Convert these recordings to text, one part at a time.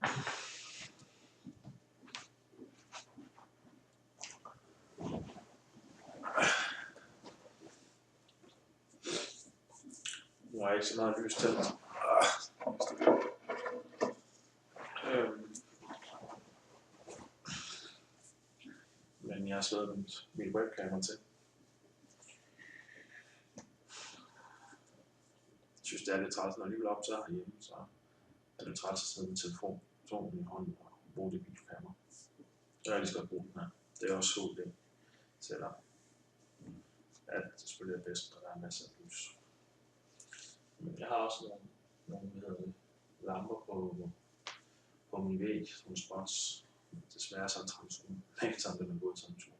Nu har jeg ikke så meget lys til mig. Men jeg har slået mit webkamera til. Jeg synes, det er lidt træls, når jeg alligevel optager herhjemme, så er det træls at sidde med telefonen i hånden og bruge det videokamera. Jeg har lige så godt brugt den her. Det er også sol det, selvom at det selvfølgelig er bedst, når der er masser af lys. Men jeg har også nogle lamper på min væg, som spots. Desværre så transformer ikke sammen, den er gået sådan en tur.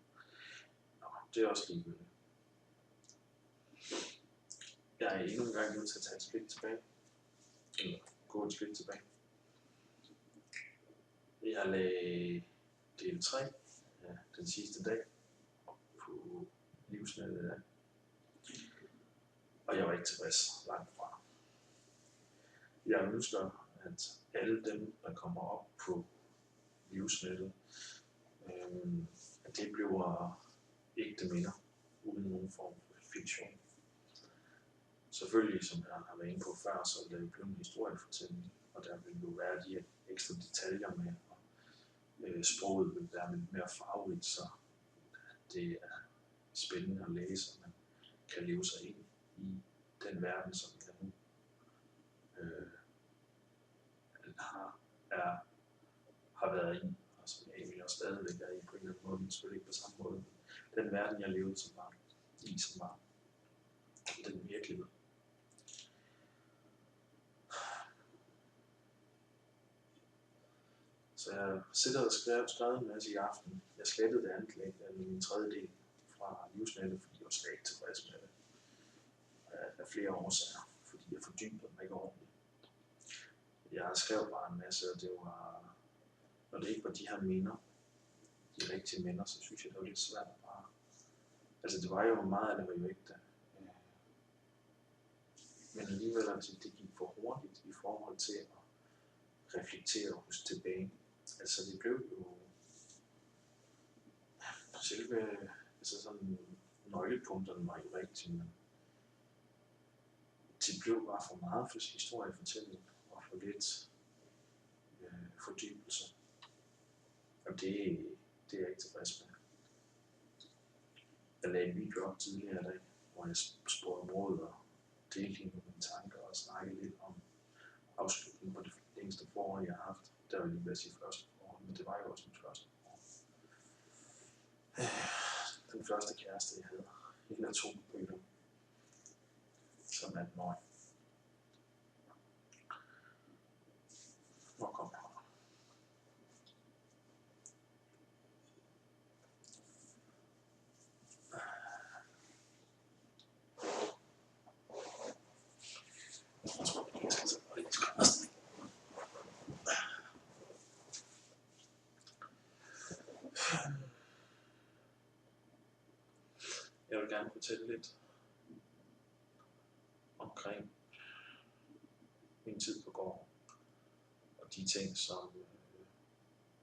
Nå, det er også ligegyldigt. Jeg er endnu en gang nødt til at tage et skridt tilbage. Eller gå et skridt tilbage. Jeg lagde del 3 den sidste dag på livsnettet i dag. Og jeg var ikke tilfreds langt fra. Jeg ønsker, at alle dem, der kommer op på livsnettet, at det bliver ægte minder, uden nogen form for fiktion. Selvfølgelig, som jeg har været inde på før, så vil det blive en historiefortælling, og der vil jo være de ekstra detaljer med, og sproget vil være lidt mere farverigt, så det er spændende at læse, og man kan leve sig ind i den verden, som jeg nu har været i, og som jeg egentlig også stadigvæk er i på en eller anden måde, men selvfølgelig ikke på samme måde. Den verden, jeg levede som barn, som barn, den virkelighed. Så jeg sidder og skrevet en masse i aften. Jeg slettede det andet lag af min tredje del fra livsnettet, fordi jeg var slet ikke tilfreds med det. Af flere årsager, fordi jeg fordybede mig ikke ordentligt. Jeg skrev bare en masse, og det var, når det ikke var de her minder, de rigtige minder, så synes jeg, det var lidt svært at bare. Altså det var jo meget af det, var jo ikke det. Men alligevel, altså, det gik for hurtigt i forhold til at reflektere og huske tilbage. Altså det blev jo selve, altså sådan nøglepunkterne var jo rigtige, men det blev bare for meget for historiefortælling og for lidt fordybelse. Og det er jeg ikke tilfreds med. Jeg lagde en video op tidligere i dag, hvor jeg spurgte om råd og delte mine tanker og snakkede lidt om afslutningen på det længste forhold, jeg har haft. Der var lige ved at sige første forhold, men det var jo også mit første forhold. Den første kæreste, jeg havde. En af 2 bøger. Som 18-årig. Hvor kom jeg fra? Jeg vil gerne fortælle lidt omkring min tid på gården, og de ting, som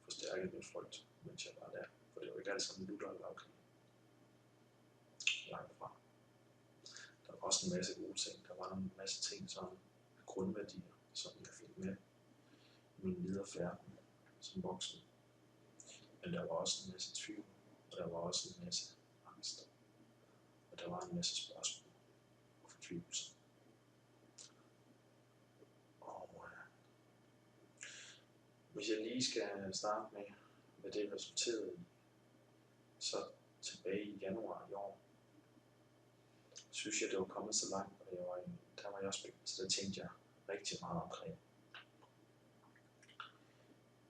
forstærkede min frygt, mens jeg var der. For det var ikke alt sammen lutter eller okay. Langt fra. Der var også en masse gode ting. Der var en masse ting, som grundværdier, som jeg fik med i min videre færden som voksen. Men der var også en masse tvivl, og der var også en masse angst. Og der var en masse spørgsmål og fortvivlelse. Og hvis jeg lige skal starte med det resulterede i, så tilbage i januar i år, synes jeg, det var kommet så langt, og der var jeg også så der tænkte jeg rigtig meget omkring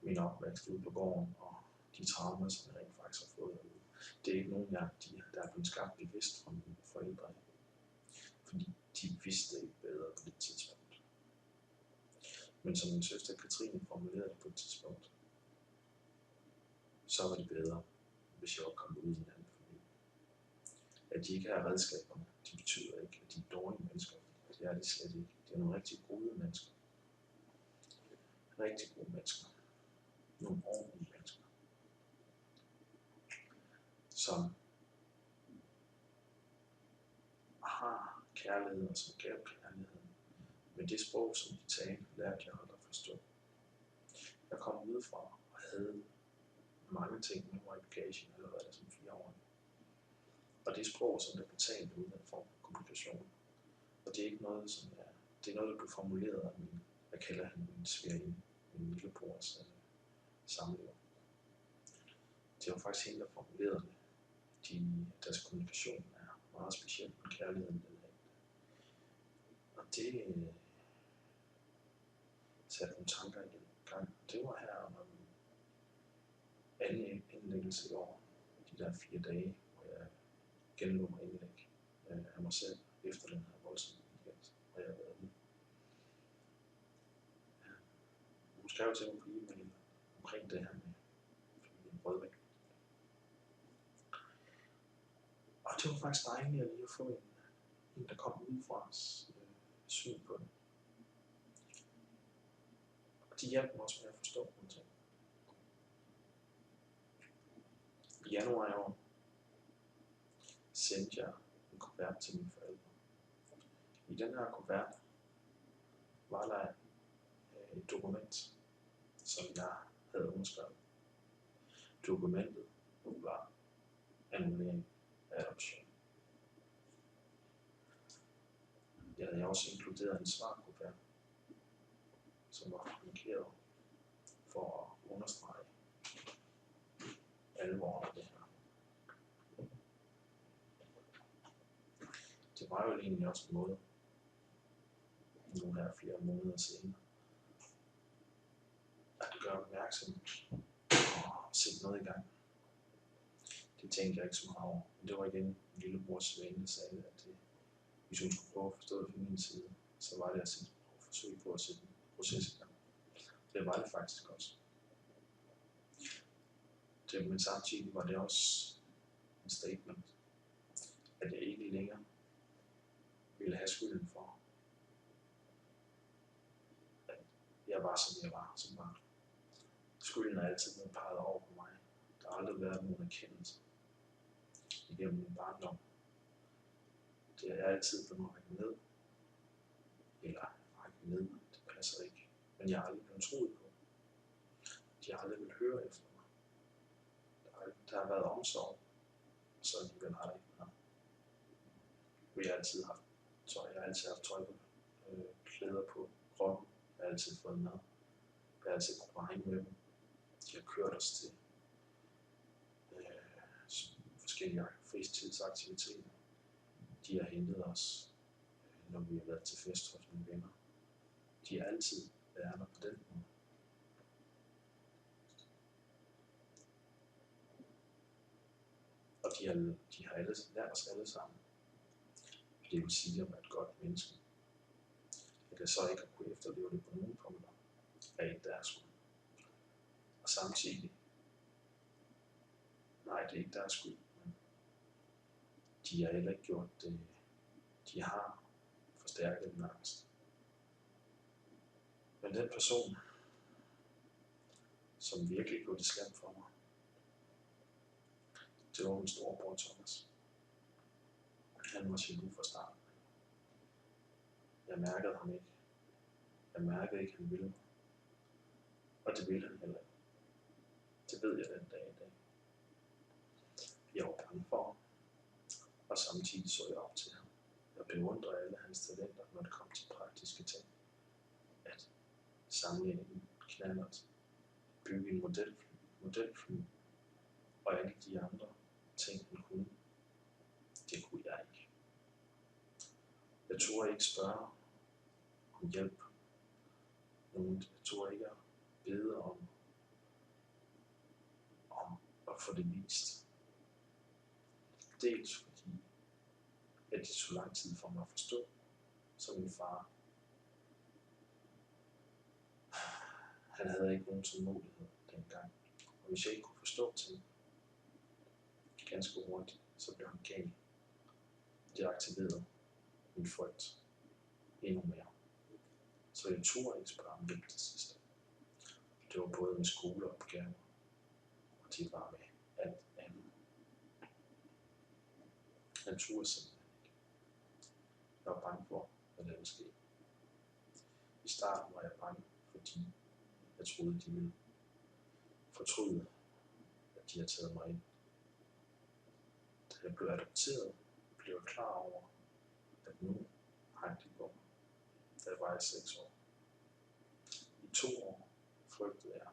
min opvækst ude på gården, og de traumer, som jeg rent faktisk har fået. Det er ikke nogen, der er blevet skabt bevidst fra mine forældre, fordi de vidste ikke bedre på det tidspunkt. Men som min søster Katrine formulerede det på et tidspunkt, så var det bedre, hvis jeg var kommet ud i en anden familie. At de ikke har redskaberne, det betyder ikke, at de er dårlige mennesker. Det er det slet ikke. De er nogle rigtig gode mennesker. Rigtig gode mennesker. nogle ordentlige mennesker, som har kærlighed og som gav kærligheden. Men det sprog, som de talte, lærte jeg aldrig at forstå. Jeg kom udefra og havde mange ting med mig i bagagen allerede som 4 år. Og det sprog, som der blev talt uden en form for kommunikation. Og det er ikke noget, som det er noget, der blev formuleret af jeg kalder hende min svigerinde, min lillebrors samlever. Det var faktisk hende, der formulerede det. Deres kommunikation er meget speciel, men kærligheden den er. Og det satte nogle tanker i gang. Det var her under min anden indlæggelse i år, de der 4 dage, hvor jeg genlå mig indlæg af mig selv, efter den her voldsomme weekend, hvor jeg har været ude. Hun skrev til mig på e-mail omkring det her med familien Rødvæk. Og det var faktisk dejligt at lige at få en der kom ud fra os syn på det. Og de hjalp mig også med at forstå nogle ting. I januar i år sendte jeg en kuvert til mine forældre. I den her kuvert var der et dokument, som jeg havde underskrevet. Dokumentet var annullering af adoption. Jeg havde også inkluderet en svarkuvert, som var markeret for at understrege alvoren af det her. Det var jo egentlig også en måde, nu her flere måneder senere, at gøre opmærksom og sætte noget i gang. Det tænkte jeg ikke så meget over, men det var igen min lillebrors ven, der sagde, at hvis hun skulle prøve at forstå det fra min side, så var det at forsøge på at sætte en proces i gang. Det var det faktisk også. Men samtidig var det også en statement, at jeg ikke længere ville have skylden for, at jeg var, som jeg var som barn. Skylden er altid blevet peget over på mig. Der har aldrig været nogen erkendelse igennem min barndom. Det er altid blevet rækket ned. Eller rækket ned, det passer ikke. Men jeg har aldrig blevet troet på. De har aldrig vil høre efter mig. Der har været omsorg, så alligevel har der ikke været. Jeg har altid haft tøj, jeg har altid haft tøj på, klæder på kroppen. Jeg har altid fået mad. Jeg har altid kunnet regne med dem. De har kørt os til forskellige fritidsaktiviteter. De har hentet os, når vi har været til fest hos mine venner. De har altid været der på den måde. Og de har alle lært os alle sammen. Det vil sige at være et godt menneske. At jeg så ikke har kunnet efterleve det på nogen punkter, er ikke deres skyld. Og samtidig, nej, det er ikke deres skyld, men de har heller ikke gjort det. De har forstærket den angst. Men den person, som virkelig gjorde det slemt for mig, det var min storebror Thomas. Han var jaloux fra starten. Jeg mærkede ham ikke. Jeg mærkede ikke, at han ville mig. Og det ville han heller ikke. Det ved jeg den dag i dag. Jeg var bange for ham. Og samtidig så jeg op til ham. Jeg beundrede alle hans talenter, når det kom til praktiske ting. At samle en knallert, bygge en modelfly og alle de andre ting, han kunne. Det kunne jeg ikke. Jeg turde ikke spørge om hjælp. Jeg turde ikke at bede om at få det vist. Dels fordi, at det tog lang tid for mig at forstå, som min far. Han havde ikke nogen tålmodighed dengang. Og hvis jeg ikke kunne forstå ting ganske hurtigt, så blev han gal. Det aktiverede min frygt endnu mere. Så jeg turde ikke spørge om hjælp til sidst. Det Det var både med skoleopgaver, og det var med alt andet. Jeg turde simpelthen ikke. Jeg var bange for, hvad der ville ske. I starten var jeg bange, fordi jeg troede, de ville fortryde, at de havde taget mig ind. Da jeg blev adopteret, blev jeg klar over, at nu hang de på mig, da jeg var i 6 år. I 2 år frygtede jeg,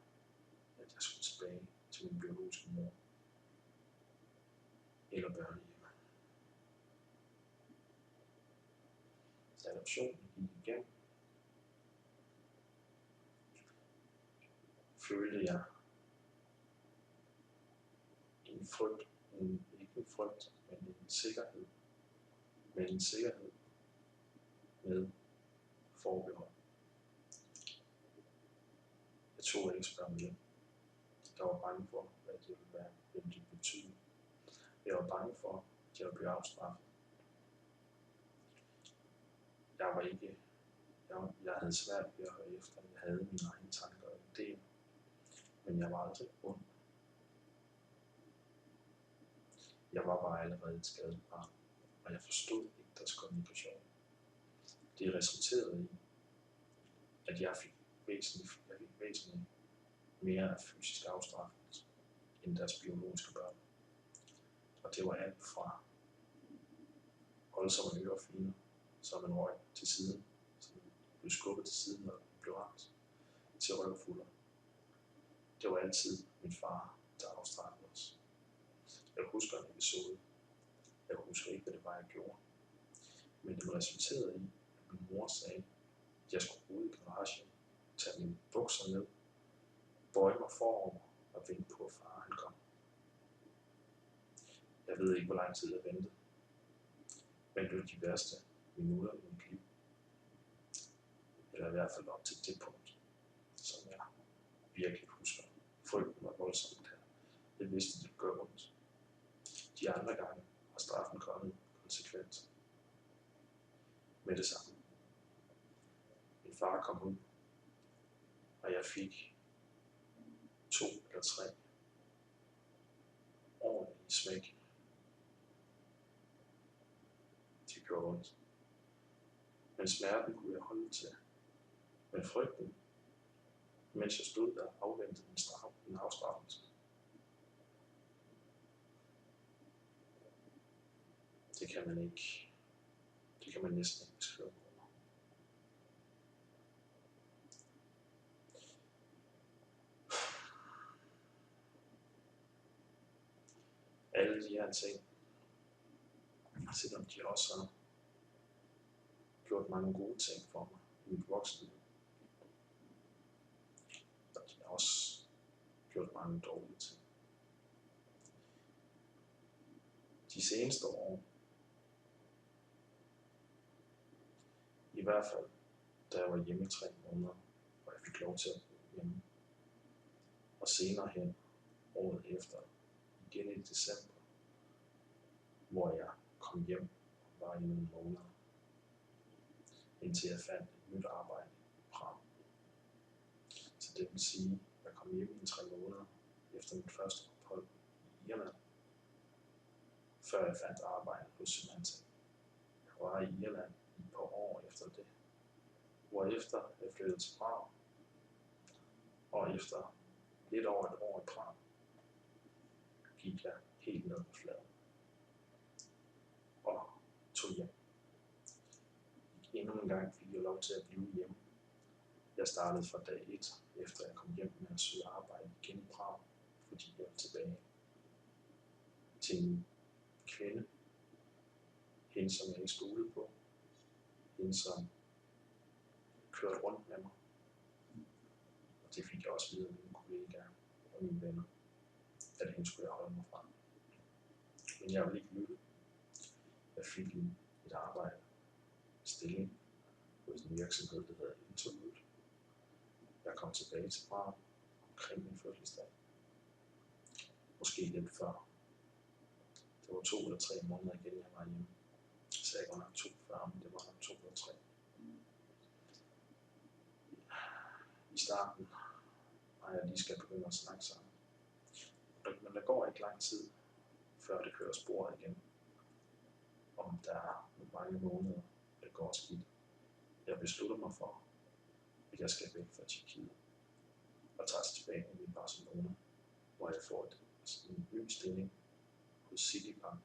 at jeg skulle tilbage til min biologiske mor eller børnehjem. Da adoptionen gik igennem, følte jeg en frygt, ikke en frygt, men en sikkerhed. Men en sikkerhed med forbehold. Jeg tog ikke spørge mere. Jeg var bange for, hvad det ville være, hvad det ville betyde. Jeg var bange for, at jeg ville blive afstraffet. Jeg havde svært ved at høre efter. Jeg havde mine egne tanker og idéer, men jeg var aldrig ond. Jeg var bare allerede et skadet barn, og jeg forstod ikke deres kommunikation. Det resulterede i, at jeg fik væsentligt mere af fysisk afstraffelse end deres biologiske børn. Og det var alt fra voldsomme ørefiner, som en røg til siden, som blev skubbet til siden, når den blev ramt, til røvfulder. Det var altid min far, der afstraffede os. Jeg husker en episode. Jeg husker ikke, hvad det var, jeg gjorde. Men det resulterede i, at min mor sagde, at jeg skulle ud i garagen, tage mine bukser ned, bøje mig forover og vente på, at far han kom. Jeg ved ikke, hvor lang tid jeg ventede, men det var de værste minutter i mit liv. Eller i hvert fald op til det punkt, som jeg virkelig husker. Frygten var voldsomt her. Jeg vidste, det gør ondt. De andre gange var straffen kommet konsekvent. Med det samme. Min far kom ud, og jeg fik 2 eller 3 ordentlige smæk. Det gjorde ondt. Men smerten kunne jeg holde til. Men frygten, mens jeg stod der og afventede en afstraffelse. Det kan man næsten ikke beskrive. Alle de her ting, selvom de også har gjort mange gode ting for mig i mit voksenliv, så de har også gjort mange dårlige ting. De seneste år, i hvert fald da jeg var hjemme i 3 måneder, hvor jeg fik lov til at bo hjemme, og senere hen året efter, igen i december, hvor jeg kom hjem og var i nogle måneder, indtil jeg fandt et nyt arbejde i Prag. Så det vil sige, at jeg kom hjem i 3 måneder efter mit første ophold i Irland, før jeg fandt arbejde hos Selvom. Jeg var i Irland i et par år efter det, hvorefter jeg flyttede til Prag, og efter lidt over et år i Prag, gik jeg helt ned på fladen og tog hjem. Endnu en gang fik jeg lov til at blive hjemme. Jeg startede fra dag 1, efter jeg kom hjem med at søge arbejde igen i Prag, fordi jeg var tilbage til en kvinde, hende som jeg ikke stolede på, hende som kørte rundt med mig. Og det fik jeg også videre af mine kollegaer og mine venner, at hende skulle jeg holde mig fra. Men jeg ville ikke lytte. Jeg fik et arbejde, stilling hos en virksomhed, der hedder Muligt. Jeg kom tilbage til Prag omkring min fødselsdag. Måske lidt før. Det var 2 eller 3 måneder igen, jeg var hjemme. Jeg sagde godt nok 2 før, men det var nok 2 eller 3. I starten og jeg lige skal begynde at snakke sammen. Men der går ikke lang tid, før det kører sporet igen. Om der er mange måneder, det går skidt. Jeg beslutter mig for, at jeg skal væk fra Tjekkiet og tager tilbage i Barcelona, hvor jeg får en ny stilling hos Citibank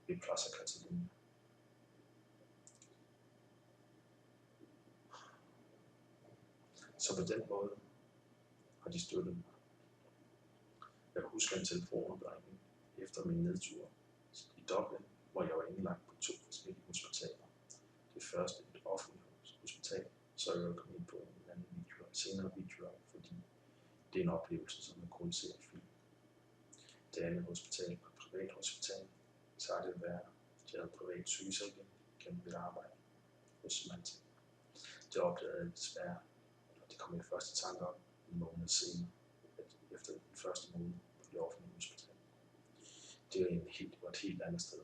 ved Plaza Catalunya. Så på den måde har de støttet mig. Jeg husker en telefonopringning efter min nedtur i Dublin, hvor jeg var indlagt på 2 forskellige hospitaler. Det første et offentligt hospital, så jeg kom ind på en anden video, senere video, fordi det er en oplevelse, som man kun ser i film. Det andet hospital var et privat hospital, så har det været, at jeg havde privat sygesikring gennem mit arbejde hos samt. Det opdagede jeg desværre, og det kom jeg først i tanke om en måned senere, at efter den første måned på det offentlige hospital. Det var et helt andet sted.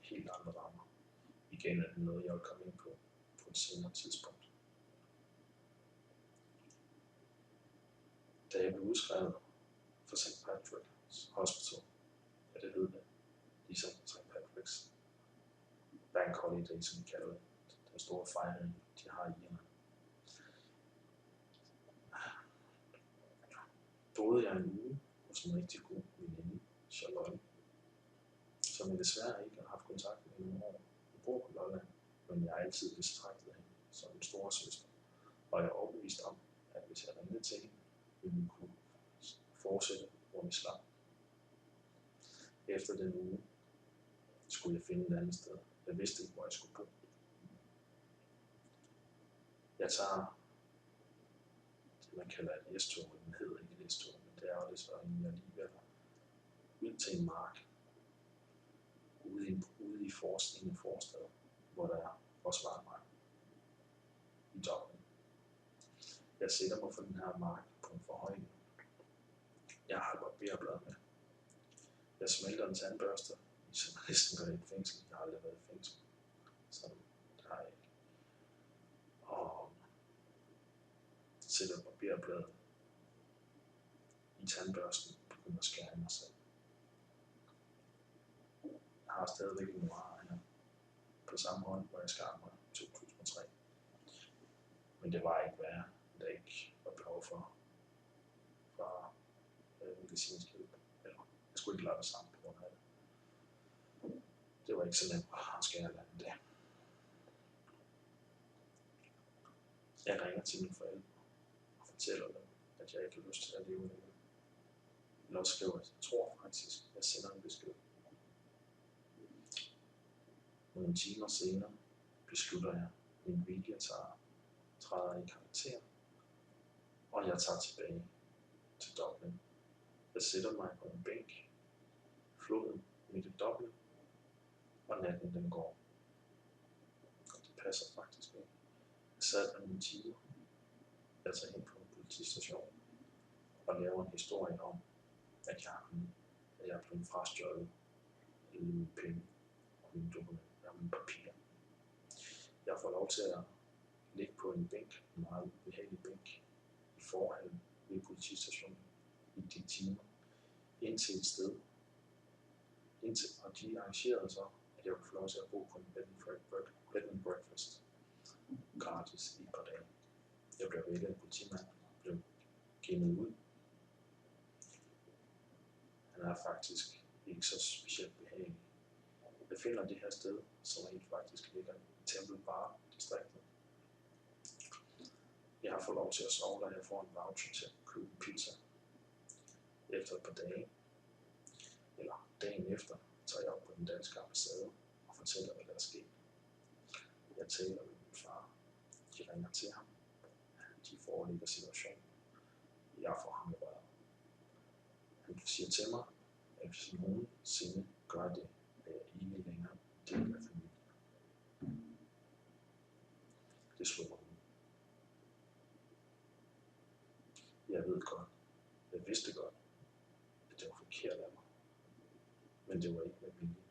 Helt andre rammer. Igen er det noget, jeg vil komme ind på et senere tidspunkt. Da jeg blev udskrevet for St. Patrick's Hospital, ja det hed det, ligesom St. Patrick's Bank Holiday, som vi kalder det, den store fejring, de har i Irland. Boede jeg en uge hos en rigtig god veninde, Selvom, som jeg desværre ikke har haft kontakt med i nogle år. Jeg bor på Lolland, men jeg har altid betragtet hende som en store søster, og jeg er overbevist om, at hvis jeg ringede til hende, ville vi kunne fortsætte, hvor vi slap. Efter den uge skulle jeg finde et andet sted. Jeg vidste ikke, hvor jeg skulle bo. Jeg tager det, man kalder et S-tog, men den hedder ikke et S-tog, men det er jo det så alligevel ud til en mark, ude i en forstad, hvor der er forsvarmark i Dublin. Jeg sætter mig på den her mark på en forhøjning. Jeg har et barberblad med. Jeg smelter en tandbørste, som næsten gør i et fængsel. Jeg har aldrig været i fængsel. Så der er ikke. Og sætter barberbladet i tandbørsten og begynder at skære i mig selv. Jeg har stadigvæk en noir her på samme hånd, hvor jeg skar mig i 2003. Men det var ikke værre, da der ikke var behov for medicinsk hjælp. Eller jeg skulle ikke lade det sammen på grund af det. Det var ikke så nemt at skære det end det. Jeg ringer til mine forældre og fortæller dem, at jeg ikke har lyst til at leve længere. Eller også skriver, at jeg tror faktisk, at jeg sender en besked. Nogle timer senere beslutter jeg, at min vilje træder i karakter, og jeg tager tilbage til Dublin. Jeg sætter mig på en bænk, floden midt i Dublin, og natten den går. Og det passer faktisk ikke. Jeg sad der nogle timer. Jeg tager hen på en politistation og laver en historie om, at jeg er blevet frastjålet alle mine penge og mine dokumenter og mine papirer. Jeg får lov til at ligge på en bænk, en meget ubehagelig bænk, i forhallen ved politistationen i de timer, indtil et sted. Og de arrangerede så, at jeg kunne få lov til at bo på en bed and breakfast gratis i et par dage. Jeg blev vækket af politimanden, blev gemmet ud. Han er faktisk ikke så specielt behagelig. Jeg finder det her sted, som rent faktisk ligger i Temple Bar-distriktet. Jeg har fået lov til at sove, da jeg får en voucher til at købe en pizza. Efter et par dage, eller dagen efter, tager jeg op på den danske ambassade og fortæller, hvad der er sket. Jeg taler med min far. De ringer til ham. De forelægger situationen. Jeg får ham i røret. Han siger til mig, at hvis nogensinde gør det, er jeg ikke længere del af familien. Det slår mig ud. Jeg ved godt, jeg vidste godt, at det var forkert af mig. Men det var ikke med vilje,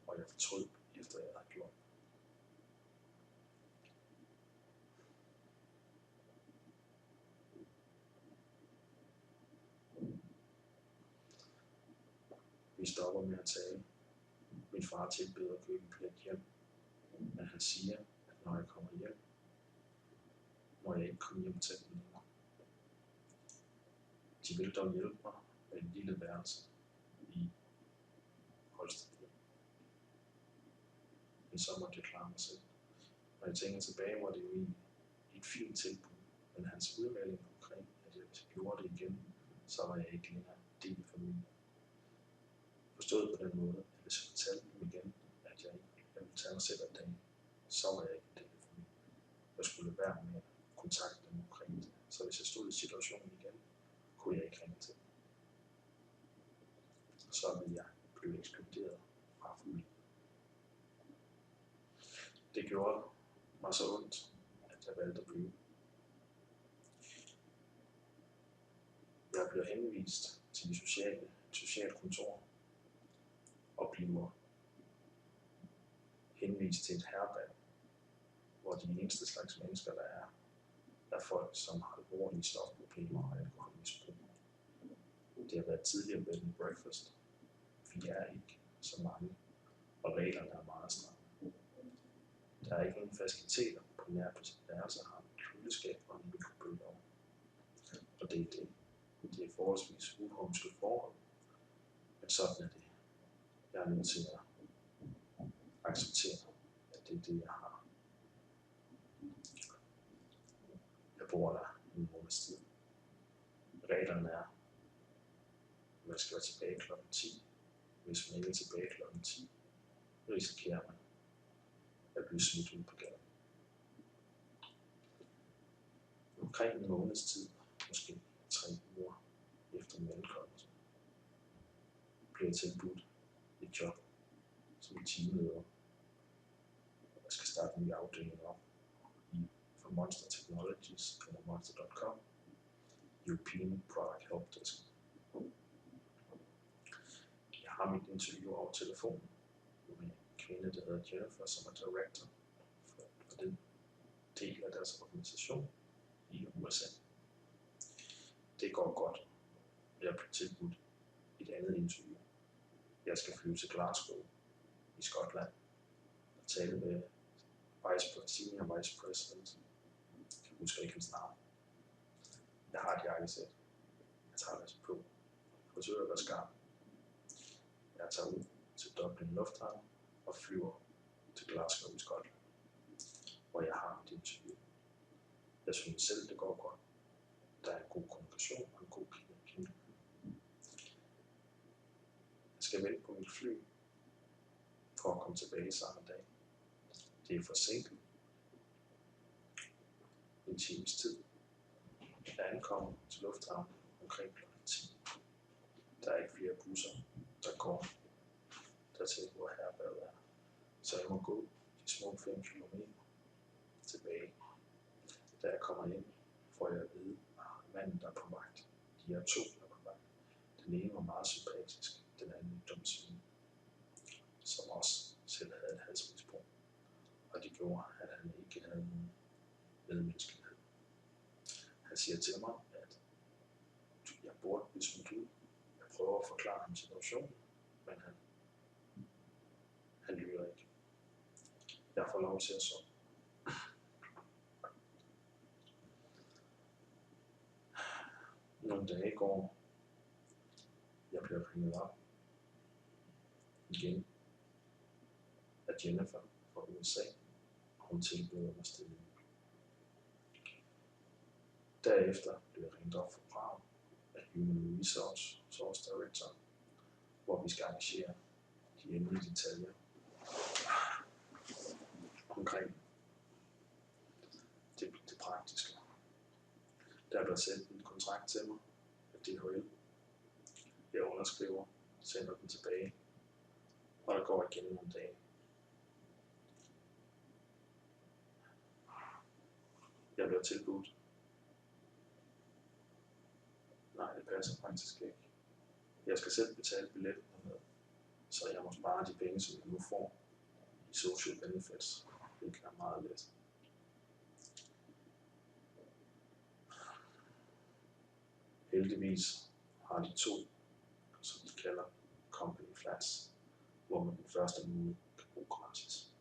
og jeg fortrød efter jeg havde gjort. Vi stopper med at tale. Min far tilbyder at købe en billet hjem, men han siger, at når jeg kommer hjem, må jeg ikke komme hjem til dem længere. De vil dog hjælpe mig med en lille værelse i Holstebro. Men så måtte jeg klare mig selv. Når jeg tænker tilbage, var det jo egentlig et fint tilbud, men hans udmelding omkring, at jeg gjorde det igen, så var jeg ikke længere del af familien. Forstået på den måde, at hvis jeg fortalte dem igen, at jeg ikke ville tage mig selv af dagen, så var jeg ikke en del af familien. Jeg skulle være med at kontakte dem omkring det, så hvis jeg stod i situationen igen, kunne jeg ikke ringe til dem. Så ville jeg blive ekskluderet fra familien. Det gjorde mig så ondt, at jeg valgte at blive. Jeg bliver henvist til de sociale kontor og bliver henvist til et herberg, hvor de eneste slags mennesker, der er folk, som har alvorlige stofproblemer og alkoholmisbrug. Det har været tidligere bed and breakfast. Vi er ikke så mange, og reglerne er meget stramme. Der er ikke nogen faciliteter på nær på sit værelse, har et køleskab og en mikrobølgeovn. Og det er det. Det er forholdsvis uhumske forhold, men sådan er det. Jeg er nødt til at acceptere, at det er det, jeg har. Jeg bor der en måneds tid. Reglerne er, at man skal være tilbage kl. 10. Hvis man ikke er tilbage kl. 10, risikerer man at blive smidt ud på gaden. Omkring en måneds tid, måske 3 uger efter min ankommelse, bliver jeg tilbudt et job som teamleder. Jeg skal starte en ny afdeling op for Monster Technologies eller magter.com, European Product Helpdesk. Jeg har mit interview over telefonen med en kvinde, der hedder Jennifer, som er director for den del af deres organisation i USA. Det går godt. Jeg bliver tilbudt et andet interview. Jeg skal flyve til Glasgow i Skotland og tale med senior vice president. Jeg husker ikke hans navn. Jeg har et jakkesæt. Jeg tager det på. Forsøger at være skarp. Jeg tager ud til Dublin Lufthavn og flyver til Glasgow i Skotland, hvor jeg har et interview. Jeg synes selv, det går godt. Der er en god kommunikation og en god kemi. Jeg skal vente på mit fly for at komme tilbage samme dag. Det er forsinket en times tid. Jeg ankommer til lufthavnen omkring kl. 10. Der er ikke flere busser, der går dertil, hvor herberget er. Så jeg må gå de små 5 kilometer tilbage. Da jeg kommer ind, får jeg at vide, at manden, der er på vagt, de er 2, der er på vagt. Den ene var meget sympatisk, den anden en dum svin, som også selv havde et halsmisbrug. Og det gjorde, at han ikke havde nogen medmenneskelighed. Han siger til mig, at jeg burde blive smidt ud. Jeg prøver at forklare ham situationen, men han lyver ikke. Jeg får lov til at sove. Nogle dage går. Jeg bliver ringet op igen af Jennifer fra USA, og hun tilbyder mig stilling. Derefter bliver jeg ringet op fra Prag af Human Resource Director, hvor vi skal arrangere de endelige detaljer omkring det praktiske. Der bliver sendt en kontrakt til mig af DHL. Jeg underskriver, sender den tilbage, og der går igen nogle dage. Jeg bliver tilbudt. Nej, det passer faktisk ikke. Jeg skal selv betale billetten med, så jeg må spare de penge, som jeg nu får i social benefits. Det er meget let. Heldigvis har de 2, som de kalder company plads, hvor man den første måde kan bruge gratis.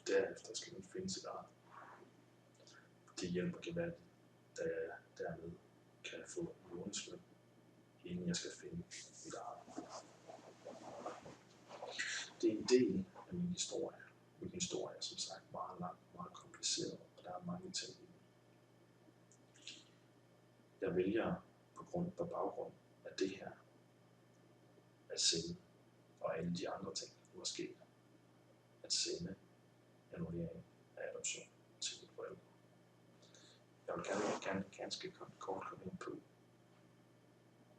Derefter skal man finde sit eget. Det hjælper gevaldigt, da jeg dermed kan få en månedsløn, inden jeg skal finde mit eget. Det er en del af min historie. Min historie er som sagt meget lang, meget kompliceret, og der er mange ting i den. Jeg vælger på baggrund af det her, at sende, og alle de andre ting, måske, at sende annullering af adoption til mine forældre. Jeg vil gerne ganske kort komme ind på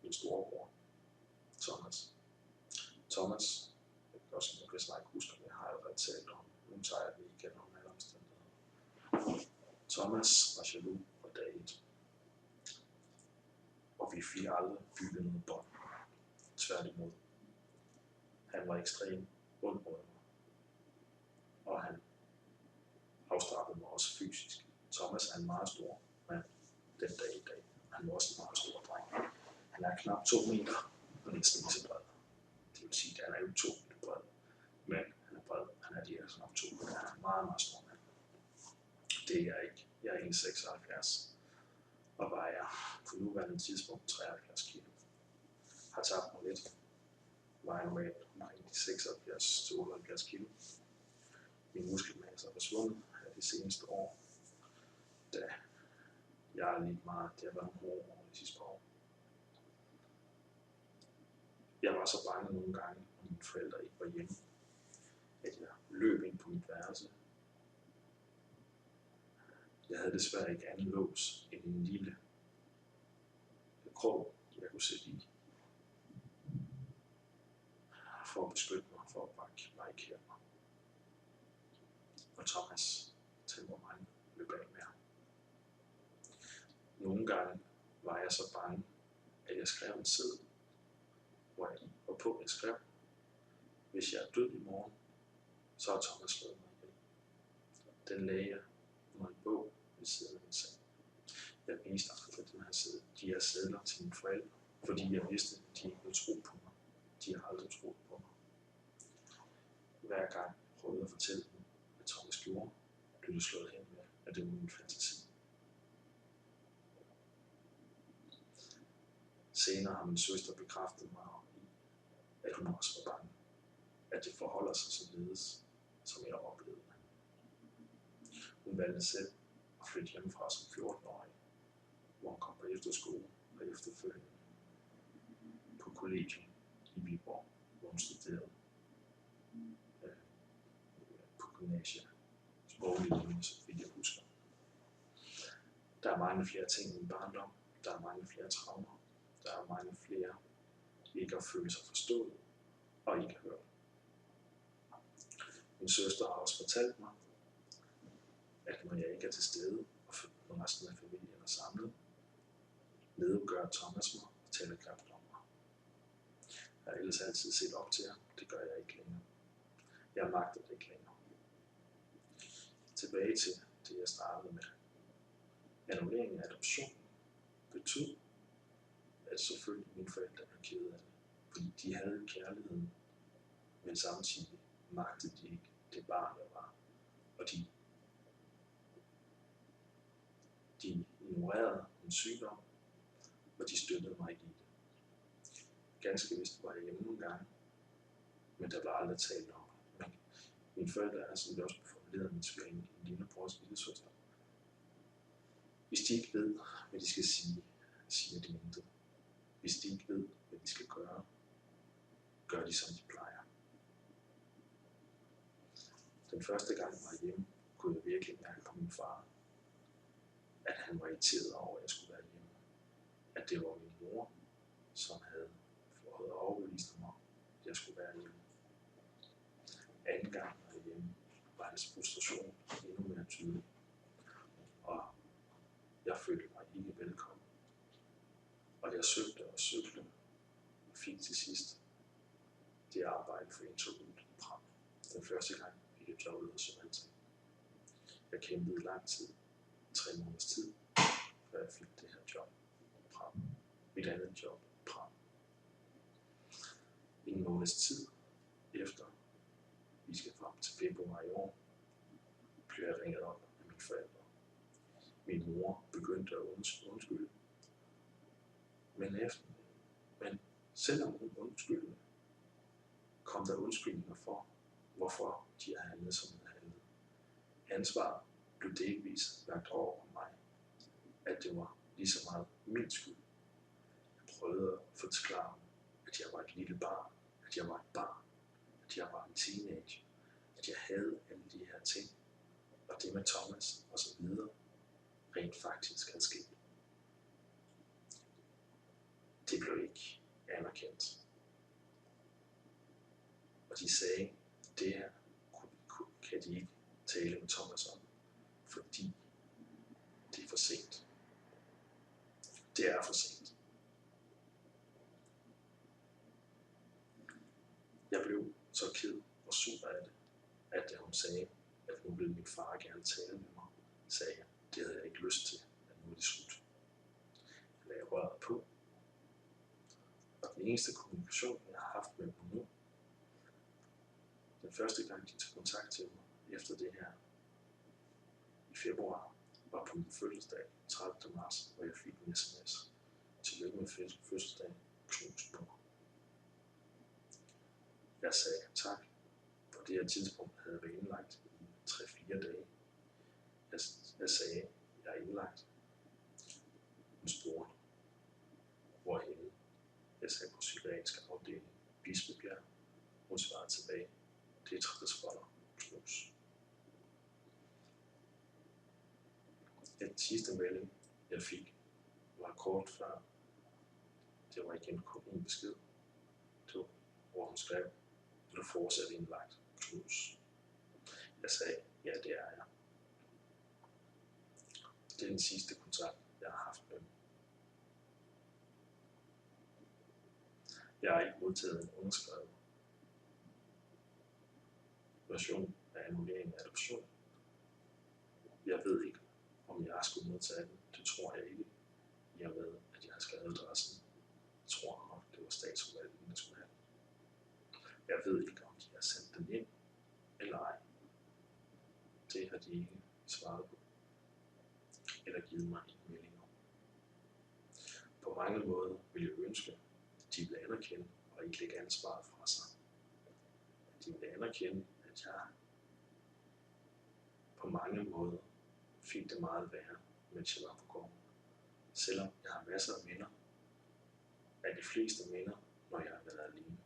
min storebror, Thomas. Thomas, jeg kan snart ikke huske, om jeg har allerede talt om, nu tager jeg det igen om alle omstændigheder. Thomas var jaloux på dag 1, og vi fik aldrig bygget noget bånd. Tværtimod. Han var ekstremt ond mod mig, og han afstraffede mig også fysisk. Thomas er en meget stor mand den dag i dag. Han var også en meget stor dreng. Han er knap 2 meter og næsten lige så bred. Det vil sige, at han er jo 2 meter bred, men han er bred. Han er de her knap 2 meter. Han er en meget, meget stor mand. Det er jeg ikke. Jeg er 1,76 og vejer på nuværende tidspunkt 73 kilo. Har tabt mig lidt. Vejer normalt omkring de 76-78 kilo. Min muskelmasse er forsvundet her de seneste år, da jeg har lidt meget, det har været nogle hårde år de sidste par år. Jeg var så bange nogle gange, når mine forældre ikke var hjemme, at jeg løb ind på mit værelse. Jeg havde desværre ikke anden lås end en lille krog, jeg kunne sætte i, for at beskytte mig, for at barrikere mig. Og Thomas temperament løb af med ham. Nogle gange var jeg så bange, at jeg skrev en seddel, og på jeg skrev, hvis jeg er død i morgen, så har Thomas slået mig ihjel. Den lagde jeg under en bog ved siden af min seng. Jeg viste aldrig de her sedler til mine forældre, fordi jeg vidste, at de ikke ville tro på mig. De har aldrig troet på mig. Hver gang jeg prøvede at fortælle dem, hvad Thomas gjorde, blev det slået hen med, at det var min fantasi. Senere har min søster bekræftet mig i, at hun også var bange. At det forholder sig således, som jeg oplevede det. Hun valgte selv at flytte hjemmefra som 14-årig, hvor hun kom på efterskole og efterfølgende på kollegium i Viborg, hvor hun studerede på gymnasiet. Sproglige linje, så vidt jeg husker. Der er mange flere ting i min barndom. Der er mange flere traumer. Der er mange flere ikke at føle sig forstået og ikke hørt. Min søster har også fortalt mig, at når jeg ikke er til stede, og resten af familien er samlet, nedgør Thomas mig og taler grimt om mig. Jeg har ellers altid set op til ham. Det gør jeg ikke længere. Jeg magter det ikke længere. Tilbage til det, jeg startede med. Annulleringen af adoptionen betød, at selvfølgelig mine forældre var kede af det, fordi de havde kærligheden, men samtidig magtede de ikke det barn, jeg var. Og de ignorerede min sygdom, og de støttede mig ikke i det. Ganske vist var jeg hjemme nogle gange, men der var aldrig talt om det. Men mine forældre er, som det også blev formuleret, mens vi er en lillebrors lille søster. Hvis de ikke ved, hvad de skal sige, siger de intet. Hvis de ikke ved, hvad de skal gøre, gør de, som de plejer. Den første gang jeg var hjemme, kunne jeg virkelig mærke på min far, at han var irriteret over, at jeg skulle være hjemme. At det var min mor, som havde fået overbevist mig, at jeg skulle være hjemme. Anden gang jeg var hjemme, var hans frustration endnu mere tydelig. Og jeg følte mig ikke velkommen. Og jeg søgte og søgte, og fik til sidst det arbejde for interviewet i Prag. Den første gang fik jeg jobbet hos Selvom. Jeg kæmpede i lang tid, 3 måneders tid, før jeg fik det her job i Prag. Mit andet job i Prag. En En måneds tid efter, vi skal frem til februar i år, blev jeg ringet op af mine forældre. Min mor begyndte at undskylde, men selvom hun undskyldte, kom der undskyldninger for, hvorfor de havde handlet, som de havde handlet. Ansvaret blev delvis lagt over på mig, at det var lige så meget min skyld. Jeg prøvede at forklare dem, at jeg var et lille barn, at jeg var et barn, at jeg var en teenager, at jeg havde alle de her ting, og det med Thomas og så videre, rent faktisk havde sket. Det blev ikke anerkendt. Og de sagde, at det her kan de ikke tale med Thomas om, fordi det er for sent. Det er for sent. Jeg blev så ked og sur af det, at da hun sagde, at nu ville min far gerne tale med mig, sagde jeg, det havde jeg ikke lyst til, at nu er det slut. Jeg lagde røret på, og den eneste kommunikation, jeg har haft med dem nu, den første gang, de tog kontakt til mig efter det her i februar, var på min fødselsdag, 30. marts, hvor jeg fik en sms. Tillykke med fødselsdag, knus på. Jeg sagde tak. På det her tidspunkt havde jeg været indlagt i 3-4 dage. Jeg sagde, jeg er indlagt. Hun spurgte, hvorhenne. Jeg sagde på psykiatrisk afdeling, Bispebjerg. Hun svarede tilbage, det er trættes for dig, knus. Den sidste melding, jeg fik, var kort før. Det var igen kun en besked. Det var, hvor hun skrev, at du fortsat indlagt, knus. Jeg sagde, ja, det er jeg. Det er den sidste kontakt, jeg har haft med dem. Jeg har ikke modtaget en underskrevet version af annullering af adoption. Jeg ved ikke, om jeg skulle modtage den. Det tror jeg ikke, i og med, at jeg har skrevet adressen. Jeg tror nok, det var statsforvaltningen, der skulle have den. Jeg ved ikke, om de har sendt den ind, eller ej. Det har de ikke svaret på, eller givet mig en melding om. På mange måder vil jeg ønske, at de vil anerkende og ikke lægge ansvaret fra sig. At de vil anerkende, at jeg på mange måder fik det meget værre, mens jeg var på gården. Selvom jeg har masser af minder, er de fleste minder, når jeg har været alene.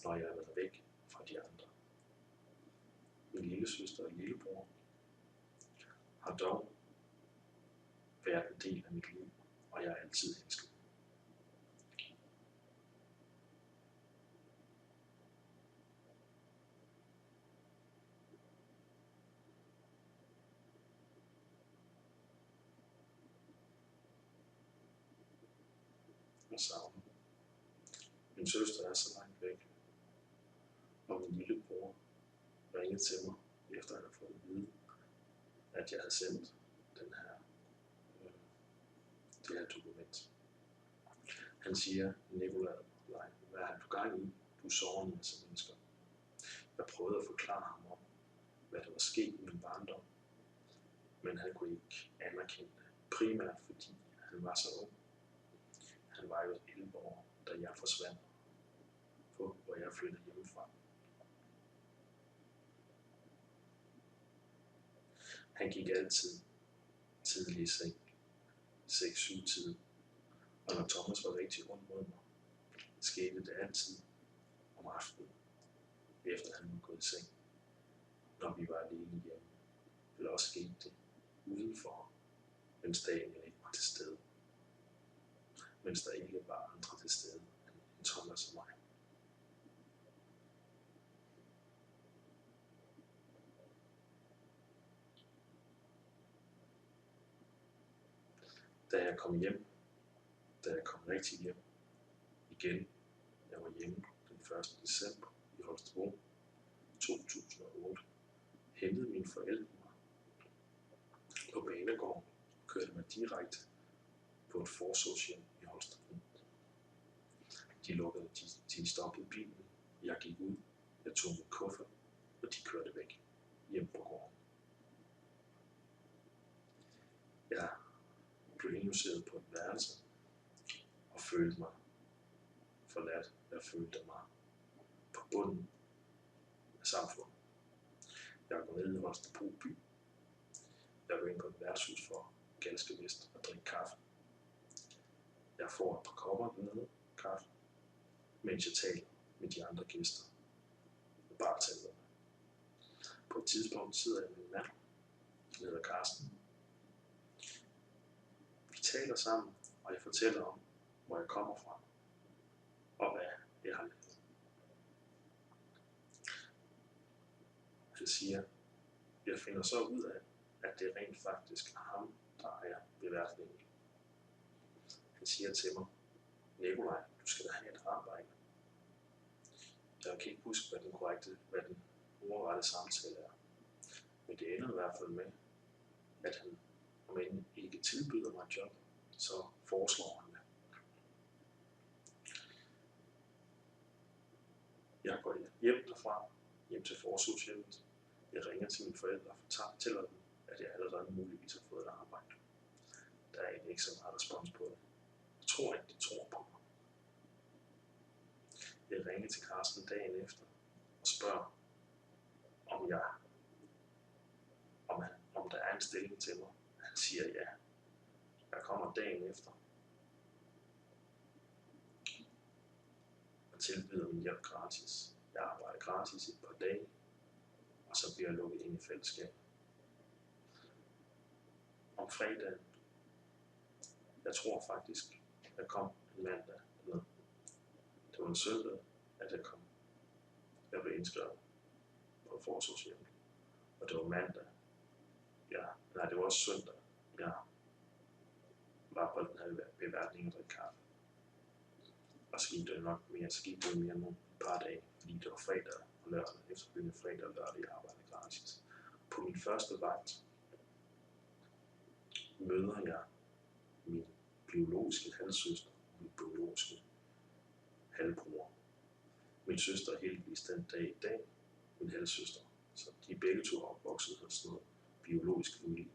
Når jeg har været væk fra de andre. Min lille søster og lillebror har dog været en del af mit liv, og jeg har altid elsket dem. Jeg savner. Min søster er så langt væk, og min lillebror ringede til mig, efter at have fået at vide, at jeg havde sendt det her dokument. Han siger, Nikolaj, hvad har du gang i? Du sover med som mennesker. Jeg prøvede at forklare ham om, hvad der var sket i min barndom, men han kunne ikke anerkende det. Primært fordi han var så ung. Han var jo 11 år, da jeg forsvandt, hvor jeg flyttede hjemmefra. Han gik altid tidlig i seng, 6-7 tid, og når Thomas var rigtig rundt mod mig, skete det altid om aftenen, efter han var gået i seng. Når vi var alene hjemme, eller også skete det udenfor, mens Daniel ikke var til stede. Mens der ikke var andre til stede end Thomas og mig. Da jeg kom rigtig hjem igen, jeg var hjemme den 1. december i Holstebro 2008, hentede mine forældre mig på banegården og kørte mig direkte på et forsorgshjem i Holstebro. De stoppede bilen. Jeg gik ud. Jeg tog min kuffert, og de kørte væk hjem på gården. Jeg blev indlogeret på et værelse og følte mig forladt. Jeg følte mig på bunden af samfundet. Jeg går ned i Holstebro by. Jeg går ind på et værtshus for ganske vist at drikke kaffe. Jeg får et par kopper dernede kaffe, mens jeg taler med de andre gæster med bartenderne. På et tidspunkt sidder jeg med en mand, der hedder Karsten. Vi taler sammen, og jeg fortæller om, hvor jeg kommer fra, og hvad jeg har lavet. Han siger, jeg finder så ud af, at det rent faktisk er ham, der ejer beværtningen. Han siger til mig, Nikolaj, du skal da have et arbejde. Jeg kan ikke huske, hvad den ordrette samtale er. Men det ender i hvert fald med, at han, om end ikke tilbyder mig et job, så foreslår han det. Jeg går hjem derfra, hjem til forsøgshjemmet. Jeg ringer til mine forældre og fortæller dem, at jeg allerede muligvis har fået et arbejde. Der er egentlig ikke så meget respons på det. Jeg tror ikke, de tror på mig. Jeg ringer til Karsten dagen efter og spørger, om der er en stilling til mig. Han siger ja. Jeg kommer dagen efter og tilbyder min hjælp gratis. Jeg arbejder gratis i et par dage, og så bliver jeg lukket ind i fællesskab. Om fredagen, jeg tror faktisk, der kom en mandag, eller det var en søndag, at jeg kom. Jeg blev indskrevet på forsøgshjemmet, og det var mandag. Det var også søndag. Jeg var på den her beværtning og drikke kaffe. Og så gik det nok mere, nogle et par dage, fordi det var fredag og lørdag, efterfølgende fredag og lørdag, jeg arbejdede gratis. På min første vagt møder jeg min biologiske halvsøster og min biologiske halvbror. Min søster er heldigvis den dag i dag, min halvsøster. Så de er begge to opvokset hos sådan noget biologisk familie.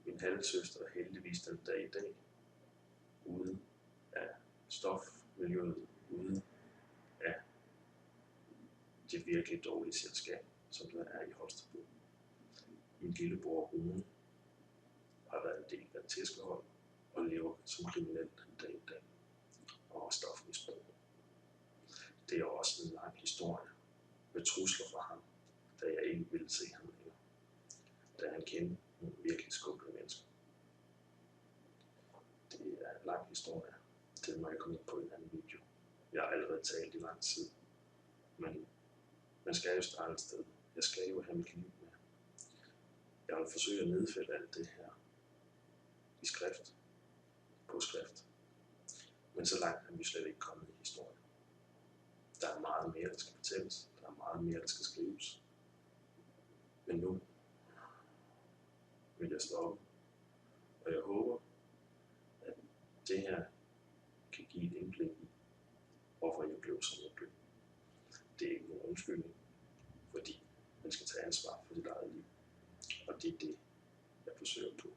Min halvsøster er heldigvis den dag i dag ude af stofmiljøet, ude af det virkelig dårlige selskab, som der er i Holstebro. Min lillebror Rune har været en del af et tæskehold og lever som kriminel den dag i dag og stofmisbrug. Det er også en lang historie med trusler fra ham, da jeg ikke ville se ham længere, da han kendte nogle virkelig skumle mennesker. Det er en lang historie. Det må jeg komme ind på i en anden video. Jeg har allerede talt i lang tid, men man skal jo starte et sted. Jeg skal jo have mit liv med. Jeg vil forsøge at nedfælde alt det her i skrift, på skrift. Men så langt er vi slet ikke kommet i historien. Der er meget mere, der skal fortælles. Der er meget mere, der skal skrives. Men nu vil jeg stoppe. Og jeg håber, at det her kan give et indblik i, hvorfor jeg blev, som jeg blev. Det er ikke nogen undskyldning, fordi man skal tage ansvar for sit eget liv. Og det er det, jeg forsøger på.